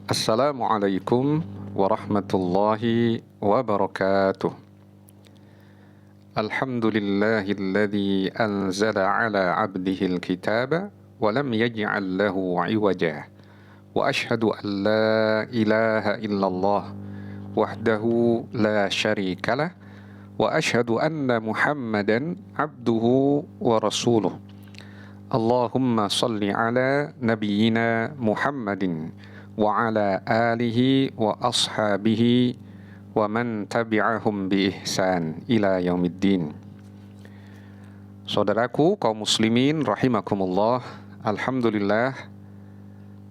Assalamualaikum warahmatullahi wabarakatuh. Alhamdulillahilladzi anzala ala abdihil kitaba wa lam yaj'al lahu 'iwaja. Wa asyhadu an la ilaha illallah wahdahu la syarikalah wa asyhadu anna Muhammadan abduhu wa rasuluh. Allahumma salli ala nabiyyina Muhammadin wa ala alihi wa ashabihi wa man tabi'ahum bi ihsan ila yaumiddin. Saudaraku kaum muslimin rahimakumullah, alhamdulillah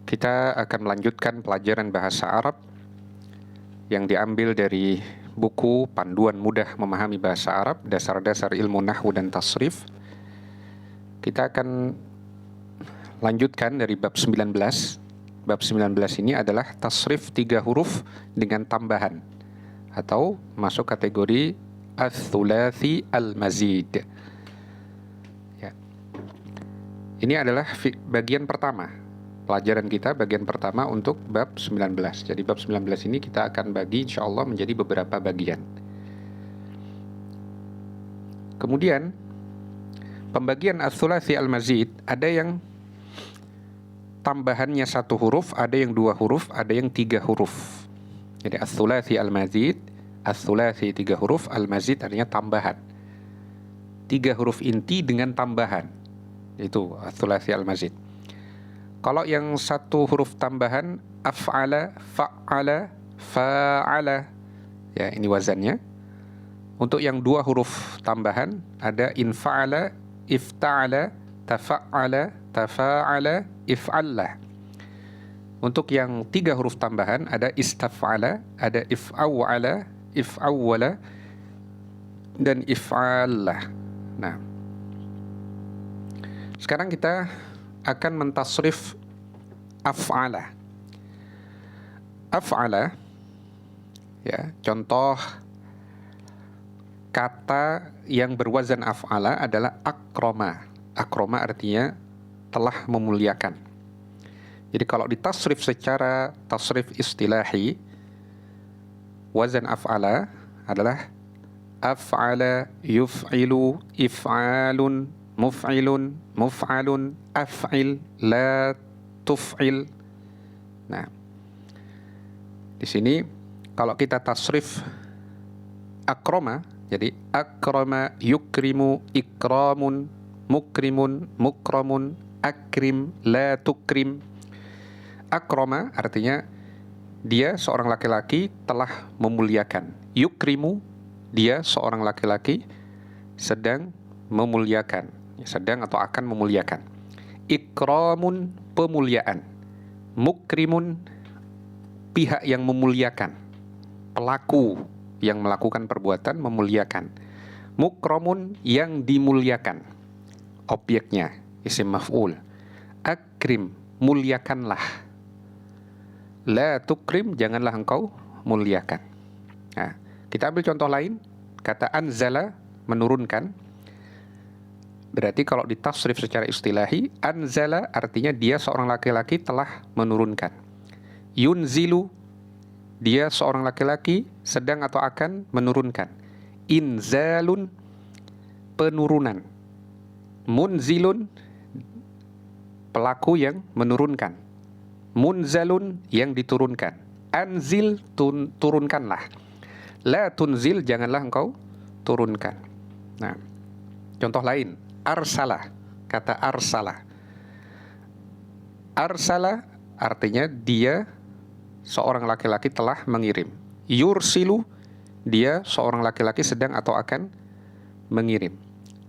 kita akan melanjutkan pelajaran bahasa Arab yang diambil dari buku Panduan Mudah Memahami Bahasa Arab, Dasar-dasar Ilmu Nahwu dan Tasrif. Kita akan lanjutkan dari bab 19. Bab 19 ini adalah tasrif 3 huruf dengan tambahan atau masuk kategori ats-tsulatsy al-mazid. Ya. Ini adalah bagian pertama. Pelajaran kita bagian pertama untuk bab 19. Jadi bab 19 ini kita akan bagi insyaallah menjadi beberapa bagian. Kemudian pembagian ats-tsulatsy al-mazid ada yang tambahannya 1 huruf, ada yang 2 huruf, ada yang 3 huruf. Jadi ats-tsulatsy al-mazid, ats-tsulatsy 3 huruf, al-mazid artinya tambahan. 3 huruf inti dengan tambahan. Itu ats-tsulatsy al-mazid. Kalau yang 1 huruf tambahan, af'ala, fa'ala, fa'ala. Ya, ini wazannya. Untuk yang 2 huruf tambahan ada infa'ala, ifta'ala, tafa'ala, tafa'ala, if'alla. Untuk yang 3 huruf tambahan ada istaf'ala, ada if'aw'ala, if'awwala, dan if'alla. Nah, sekarang kita akan mentasrif af'ala. Af'ala, ya, contoh kata yang berwazan af'ala adalah akroma. Akroma artinya telah memuliakan. Jadi kalau ditasrif secara tasrif istilahi, wazan af'ala adalah af'ala, yuf'ilu, if'alun, muf'ilun, muf'alun, af'il, la tuf'il. Nah, di sini kalau kita tasrif akroma, jadi akrama, yukrimu, ikramun, mukrimun, mukramun, akrim, la tukrim. Akrama artinya dia seorang laki-laki telah memuliakan. Yukrimu, dia seorang laki-laki sedang memuliakan, sedang atau akan memuliakan. Ikramun, pemuliaan. Mukrimun, pihak yang memuliakan, pelaku yang melakukan perbuatan memuliakan. Mukramun, yang dimuliakan, objeknya, isim maf'ul. Akrim, muliakanlah. La tukrim, janganlah engkau muliakan. Nah, kita ambil contoh lain, kata anzala, menurunkan. Berarti kalau ditasrif secara istilahi, anzala artinya dia seorang laki-laki telah menurunkan. Yunzilu, dia seorang laki-laki sedang atau akan menurunkan. Inzalun, penurunan. Munzilun, pelaku yang menurunkan. Munzalun, yang diturunkan. Anzil, turunkanlah. La tunzil, janganlah engkau turunkan. Nah, contoh lain, arsala, kata arsala. Arsala artinya dia seorang laki-laki telah mengirim. Yursilu, dia seorang laki-laki sedang atau akan mengirim.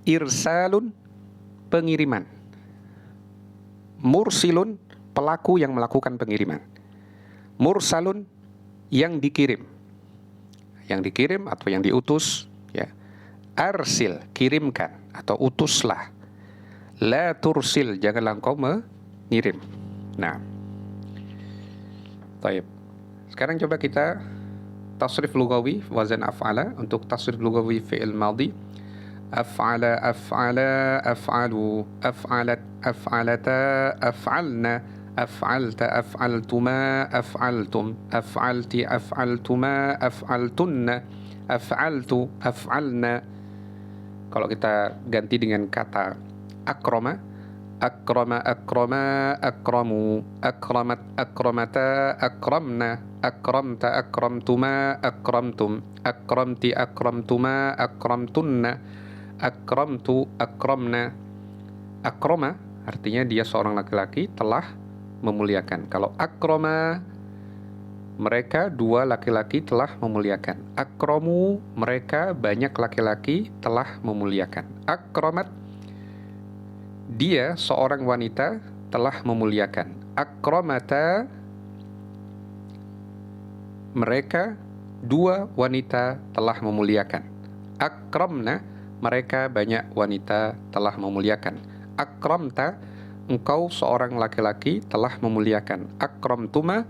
Irsalun, pengiriman. Mursilun, pelaku yang melakukan pengiriman. Mursalun, yang dikirim. Yang dikirim atau yang diutus, ya. Arsil, kirimkan atau utuslah. La tursil, janganlah engkau mengirim. Nah, baik. Sekarang coba kita tasrif lugawi wazan af'ala. Untuk tasrif lugawi fi'il madhi, af'ala, af'ala, af'alu, af'alat, af'alata, af'alna, af'alta, af'altuma, af'altum, af'alti, af'altuma, af'altunna, af'altu, af'alna. Kalau kita ganti dengan kata akrama, akrama, akrama, akramu, akramat, akramata, akramna, akramta, akramtuma, akramtum, akramti, akramtuma, akramtunna, akramtu, akramna. Akrama artinya dia seorang laki-laki telah memuliakan. Kalau akrama, mereka dua laki-laki telah memuliakan. Akramu, mereka banyak laki-laki telah memuliakan. Akramat, dia seorang wanita telah memuliakan. Akramata, mereka dua wanita telah memuliakan. Akramna, mereka banyak wanita telah memuliakan. Akramta, engkau seorang laki-laki telah memuliakan. Akramtuma,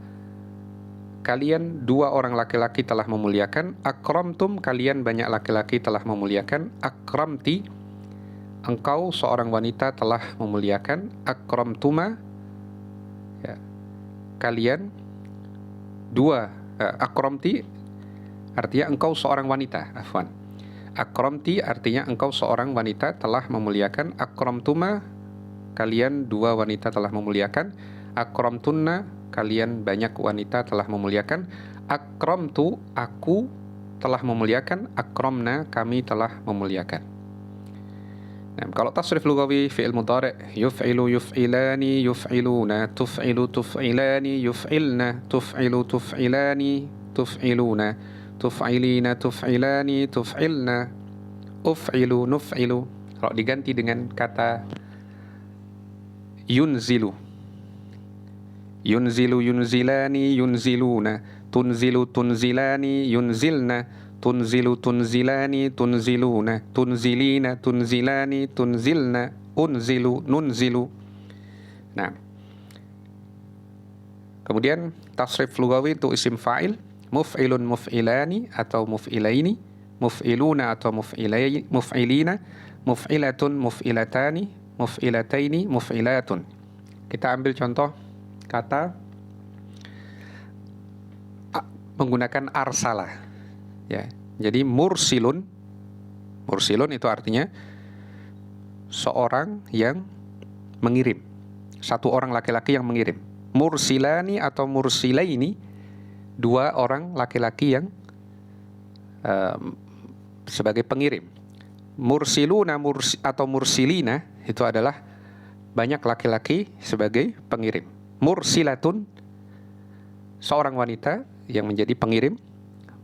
kalian dua orang laki-laki telah memuliakan. Akramtum, kalian banyak laki-laki telah memuliakan. Akramti, engkau seorang wanita telah memuliakan. Akramtuma, ya, kalian dua. Akramti artinya engkau seorang wanita. Afwan. Akramti artinya engkau seorang wanita telah memuliakan. Akramtuma, kalian dua wanita telah memuliakan. Akramtunna, kalian banyak wanita telah memuliakan. Akramtu, aku telah memuliakan. Akramna, kami telah memuliakan. Nah, kalau tasrif lugawi fi'il mudhari' yuf'ilu, yuf'ilani, yuf'iluna, tuf'ilu, tuf'ilani, yuf'ilna, tuf'ilu, tuf'ilani, tuf'iluna, tuf'ilina, tuf'ilani, tuf'ilna, uf'ilu, nuf'ilu. Kalau diganti dengan kata yunzilu, yunzilu, yunzilani, yunziluna, tunzilu, tunzilani, yunzilna, tunzilu, tunzilani, tunziluna, tunzilina, tunzilani, tunzilna, unzilu, nunzilu. Nah, kemudian tasrif lugawi untuk isim fa'il, muf'ilun, muf'ilani atau muf'ilaini, muf'iluna atau muf'ilina, muf'ilatun, muf'ilatani, muf'ilataini, muf'ilatun. Kita ambil contoh kata menggunakan arsala. Ya, jadi mursilun, mursilun itu artinya seorang yang mengirim, satu orang laki-laki yang mengirim. Mursilani atau mursilaini, dua orang laki-laki yang sebagai pengirim. Mursiluna atau mursilina itu adalah banyak laki-laki sebagai pengirim. Mursilatun, seorang wanita yang menjadi pengirim.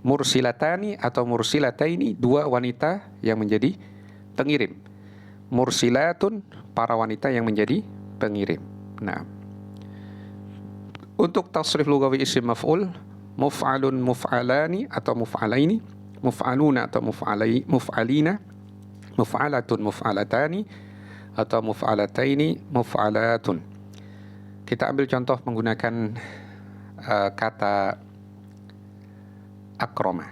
Mursilatani atau mursilataini, dua wanita yang menjadi pengirim. Mursilatun, para wanita yang menjadi pengirim. Nah, untuk tasrif lugawi isim maf'ul, muf'alun, muf'alani atau muf'alaini, muf'aluna atau muf'alina, muf'alatun, muf'alatani atau muf'alataini, muf'alatun. Kita ambil contoh menggunakan kata akrama.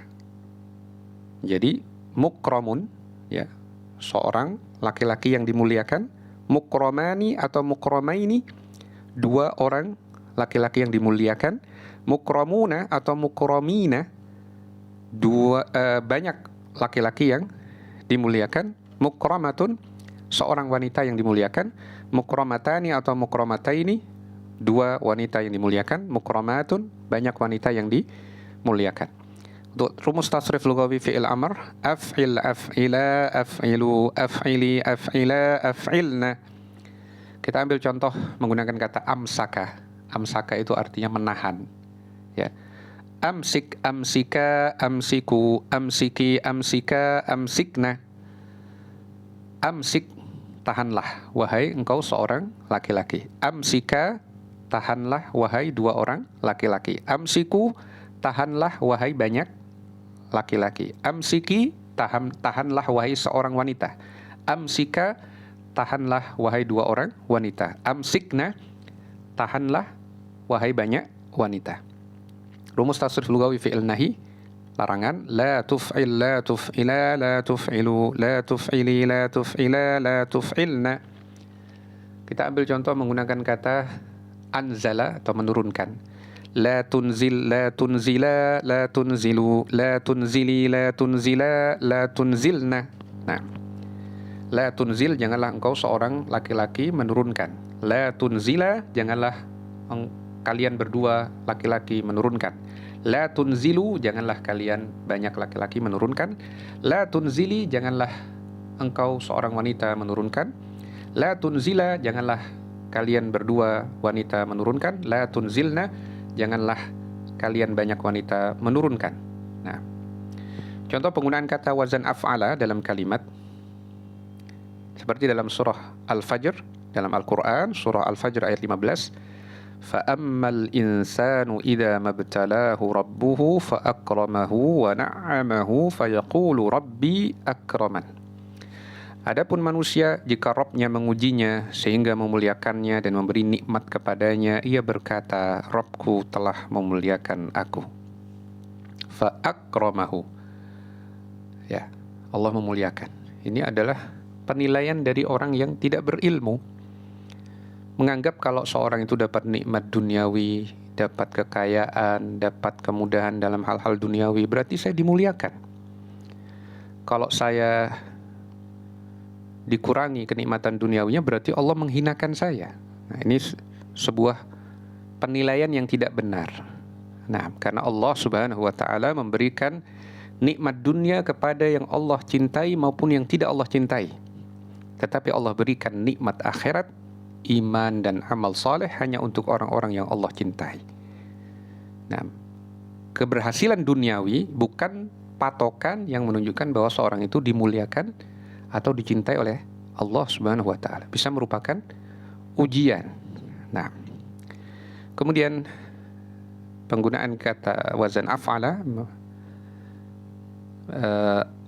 Jadi mukramun, ya, seorang laki-laki yang dimuliakan. Mukramani atau mukramaini, dua orang laki-laki yang dimuliakan. Mukramuna atau mukramina, banyak laki-laki yang dimuliakan. Mukramatun, seorang wanita yang dimuliakan. Mukramatani atau mukramataini, dua wanita yang dimuliakan. Mukramatun, banyak wanita yang dimuliakan. Untuk rumus tasrif lugawi fi'il amr, af'il, af'ila, af'ilu, af'ili, af'ila, af'ilna. Kita ambil contoh menggunakan kata amsaka. Amsaka itu artinya menahan. Ya. Amsik, amsika, amsiku, amsiki, amsika, amsikna. Amsik, tahanlah, wahai engkau seorang laki-laki. Amsika, tahanlah, wahai dua orang laki-laki. Amsiku, tahanlah, wahai banyak laki-laki. Amsiki, tahanlah, wahai seorang wanita. Amsika, tahanlah, wahai dua orang wanita. Amsikna, tahanlah, wahai banyak wanita. Rumus tasrif lugawi fi'il nahi, larangan. La tuf'il, la tuf'ila, la tuf'ilu, la tuf'ili, la tuf'ila, la tuf'ilna. Kita ambil contoh menggunakan kata Anzala atau menurunkan. La tunzil, la tunzila, la tunzilu, la tunzili, la tunzila, la tunzilna. Nah, la tunzil, janganlah engkau seorang laki-laki menurunkan. La tunzila, janganlah kalian berdua laki-laki menurunkan. La tunzilu, janganlah kalian banyak laki-laki menurunkan. La tunzili, janganlah engkau seorang wanita menurunkan. La tunzila, janganlah kalian berdua wanita menurunkan. La tunzilna, janganlah kalian banyak wanita menurunkan. Nah, contoh penggunaan kata wazan af'ala dalam kalimat seperti dalam surah Al-Fajr dalam Al-Quran, surah Al-Fajr ayat 15. فَأَمَّا الْإِنسَانُ إِذَا مَبْتَلَاهُ رَبُّهُ فَأَكْرَمَهُ وَنَعَّمَهُ فَيَقُولُ رَبِّي أَكْرَمَنِ. Adapun manusia, jika Rabb-Nya mengujinya sehingga memuliakannya dan memberi nikmat kepadanya, ia berkata, Rabbku telah memuliakan aku. Fa'akramahu. Ya, Allah memuliakan. Ini adalah penilaian dari orang yang tidak berilmu. Menganggap kalau seorang itu dapat nikmat duniawi, dapat kekayaan, dapat kemudahan dalam hal-hal duniawi, berarti saya dimuliakan. Kalau saya dikurangi kenikmatan duniawinya, berarti Allah menghinakan saya. Nah, ini sebuah penilaian yang tidak benar. Nah, karena Allah Subhanahu wa taala memberikan nikmat dunia kepada yang Allah cintai maupun yang tidak Allah cintai. Tetapi Allah berikan nikmat akhirat, iman dan amal saleh hanya untuk orang-orang yang Allah cintai. Nah, keberhasilan duniawi bukan patokan yang menunjukkan bahwa seorang itu dimuliakan atau dicintai oleh Allah Subhanahu wa taala. Bisa merupakan ujian. Nah, kemudian penggunaan kata wazan af'ala,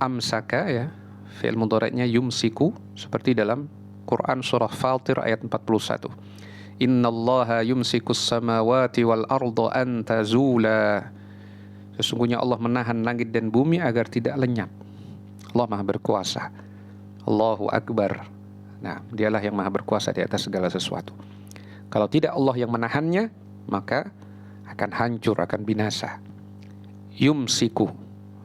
amsaka, ya, fi'il mudhari'nya yumsiku, seperti dalam Quran surah Fatir ayat 41. Innallaha yumsikus samawati wal arda an tazula. Sesungguhnya Allah menahan langit dan bumi agar tidak lenyap. Allah Maha berkuasa. Allahu Akbar. Nah, dialah yang maha berkuasa di atas segala sesuatu. Kalau tidak Allah yang menahannya, maka akan hancur, akan binasa. Yumsiku.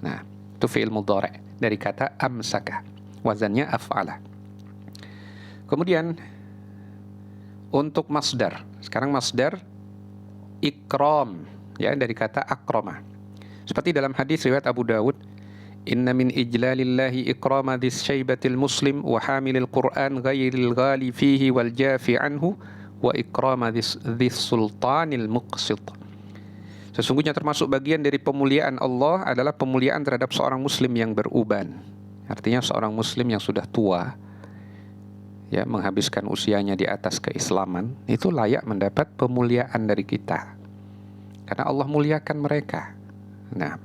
Nah, itu fi'il mudhari' dari kata amsaka. Wazannya af'ala. Kemudian untuk masdar. Sekarang masdar ikram, ya, dari kata akrama. Seperti dalam hadis riwayat Abu Dawud, Inna min ijlalillahi ikrama dhis syaibatil muslim wa hamilil Qur'an ghairil ghali fihi wal jafi anhu wa ikrama dhis sultanil muqsit. Sesungguhnya termasuk bagian dari pemuliaan Allah adalah pemuliaan terhadap seorang muslim yang beruban. Artinya seorang muslim yang sudah tua, ya, menghabiskan usianya di atas keislaman, itu layak mendapat pemuliaan dari kita. Karena Allah muliakan mereka. Nah,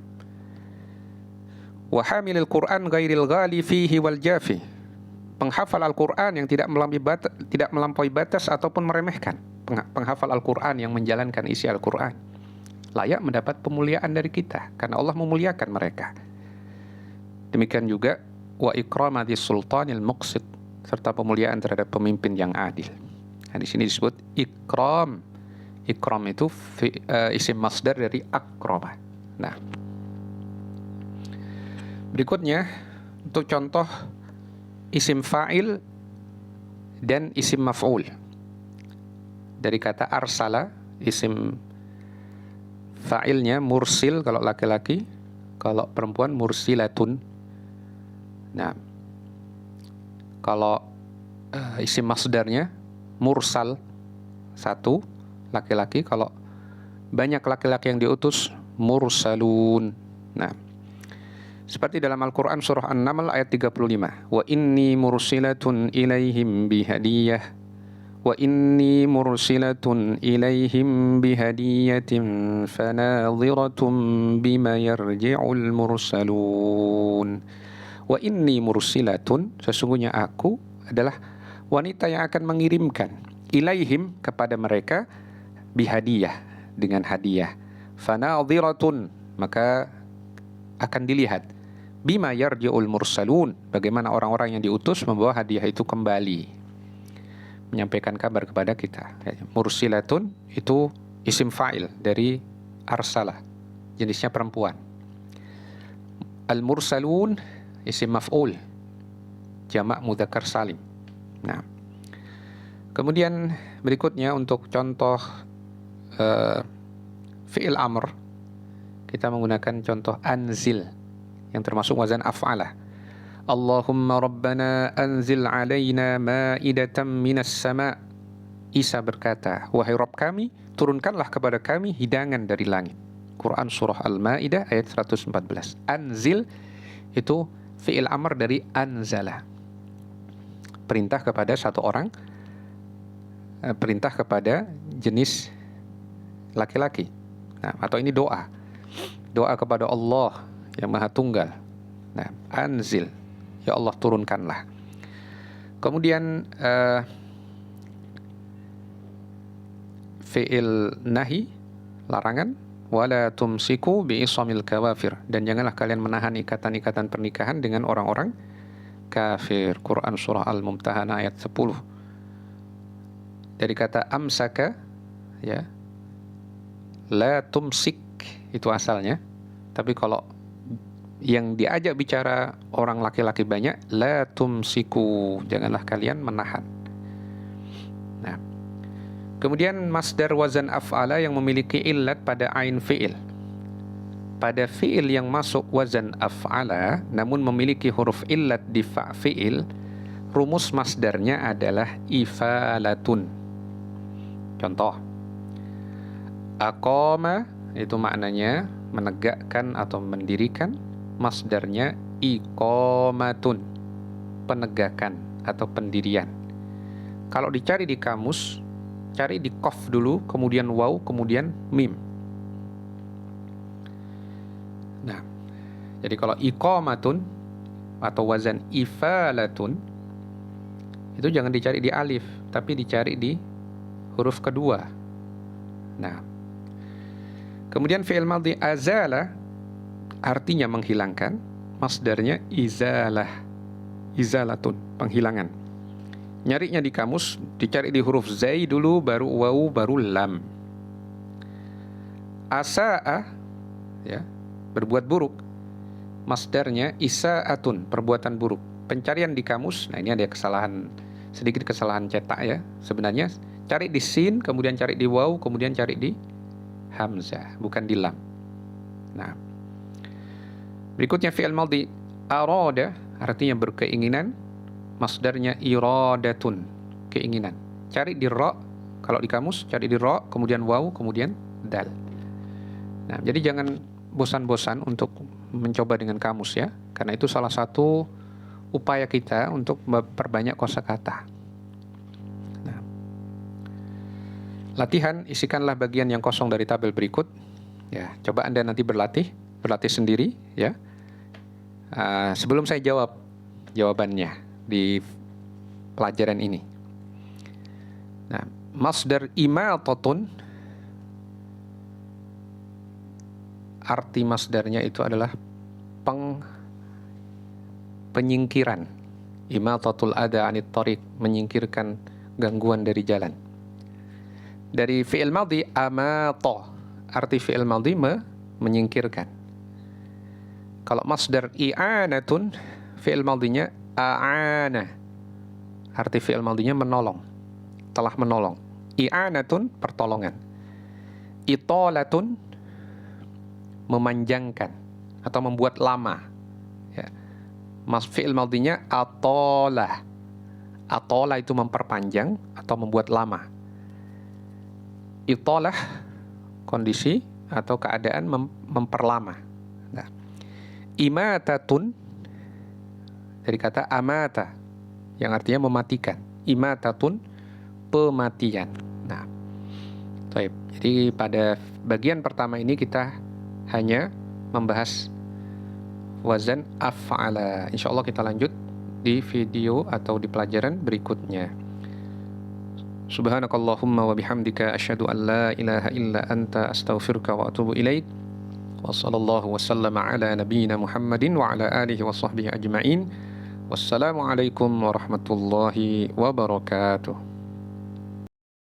wa hamilil Qur'an ghairil ghali fihi wal jafi. Penghafal Al-Qur'an yang tidak melampaui batas ataupun meremehkan. Penghafal Al-Qur'an yang menjalankan isi Al-Qur'an layak mendapat pemuliaan dari kita karena Allah memuliakan mereka. Demikian juga wa ikramati sultanil muqsit, serta pemuliaan terhadap pemimpin yang adil. Nah, di sini disebut ikram. Ikram itu isim masdar dari akrama. Nah, berikutnya untuk contoh isim fa'il dan isim maf'ul. Dari kata arsala, isim fa'ilnya mursil kalau laki-laki, kalau perempuan mursilatun. Nah, kalau isim masdarnya mursal, satu laki-laki, kalau banyak laki-laki yang diutus mursalun. Nah, seperti dalam Al-Quran surah An-Naml ayat 35. Wa inni mursilatun ilaihim bihadiyah. Wa inni mursilatun ilaihim bihadiyatin fanadhiratun bima yarji'ul mursalun. Wa inni mursilatun, sesungguhnya aku adalah wanita yang akan mengirimkan ilaihim, kepada mereka, bihadiyah, dengan hadiah. Fanadhiratun, maka akan dilihat, bima yarji'ul mursalun, bagaimana orang-orang yang diutus membawa hadiah itu kembali. menyampaikan kabar kepada kita. Mursilatun itu isim fa'il dari arsalah, jenisnya perempuan. Al-mursalun isim maf'ul, jamak mudzakkar salim. Nah, kemudian berikutnya untuk contoh fi'il amr, kita menggunakan contoh anzil yang termasuk wazan af'alah. Allahumma rabbana anzil alaina ma'idatan minas sama'. Isa berkata, wahai Rabb kami, turunkanlah kepada kami hidangan dari langit. Quran surah Al-Ma'idah ayat 114. Anzil itu fi'il amr dari anzala. Perintah kepada satu orang, perintah kepada jenis laki-laki. Nah, atau ini doa. Doa kepada Allah yang Maha Tunggal. Nah, anzil, ya Allah turunkanlah. Kemudian fi'il nahi, larangan, wala tumsiku bi'isamil kawafir, dan janganlah kalian menahan ikatan-ikatan pernikahan dengan orang-orang kafir. Quran surah Al-Mumtahanah ayat 10. Dari kata amsaka, ya, la tumsik itu asalnya, tapi kalau yang diajak bicara orang laki-laki banyak, la tumsiku, janganlah kalian menahan. Nah, kemudian masdar wazan af'ala yang memiliki illat pada ain fi'il. Pada fi'il yang masuk wazan af'ala namun memiliki huruf illat di fa' fi'il, rumus masdarnya adalah ifalatun. Contoh, aqama itu maknanya menegakkan atau mendirikan, masdarnya iqamatun, penegakan atau pendirian. Kalau dicari di kamus, cari di qaf dulu, kemudian waw, kemudian mim. Nah, jadi kalau iqamatun atau wazan ifalatun itu jangan dicari di alif, tapi dicari di huruf kedua. Nah, kemudian fi'il madhi azala artinya menghilangkan, masdarnya izalah, izalatun, penghilangan. Nyarinya di kamus, dicari di huruf zai dulu, baru wawu, baru lam. Asa'a, ya, berbuat buruk, masdarnya isaatun, perbuatan buruk. Pencarian di kamus, nah ini ada kesalahan, sedikit kesalahan cetak ya. Sebenarnya cari di sin, kemudian cari di waw, kemudian cari di hamzah, bukan di lam. Nah, berikutnya fi'il madhi arada, artinya berkeinginan, masdarnya iradatun, keinginan. Cari di ra, kalau di kamus cari di ra, kemudian waw, kemudian dal. Nah, jadi jangan bosan-bosan untuk mencoba dengan kamus ya, karena itu salah satu upaya kita untuk memperbanyak kosakata. Nah, latihan, isikanlah bagian yang kosong dari tabel berikut. Ya, coba Anda nanti berlatih sendiri ya. Sebelum saya jawab jawabannya di pelajaran ini. Nah, masdar imatatun, arti masdarnya itu adalah penyingkiran. Imatatul ada anit tariq, menyingkirkan gangguan dari jalan. Dari fi'il madhi amata, arti fi'il madhi menyingkirkan. Kalau masdar i'anatun, fi'il madhinya a'ana, arti fi'il madhinya menolong, telah menolong. I'anatun, pertolongan. Italatun, memanjangkan atau membuat lama ya. Mas fi'il madhinya atola, atola itu memperpanjang atau membuat lama. Itolah, kondisi atau keadaan memperlama. Nah, imatatun dari kata amata yang artinya mematikan. Imatatun, pematian. Nah, jadi pada bagian pertama ini kita hanya membahas wazan af'ala. Insyaallah kita lanjut di video atau di pelajaran berikutnya. Subhanakallahumma wa bihamdika asyhadu an la ilaha illa anta astaghfiruka wa atubu ilaik. Wa sallallahu wa sallama ala nabiyyina Muhammadin wa ala alihi wa sahbihi ajma'in. Wassalamu alaikum warahmatullahi wabarakatuh.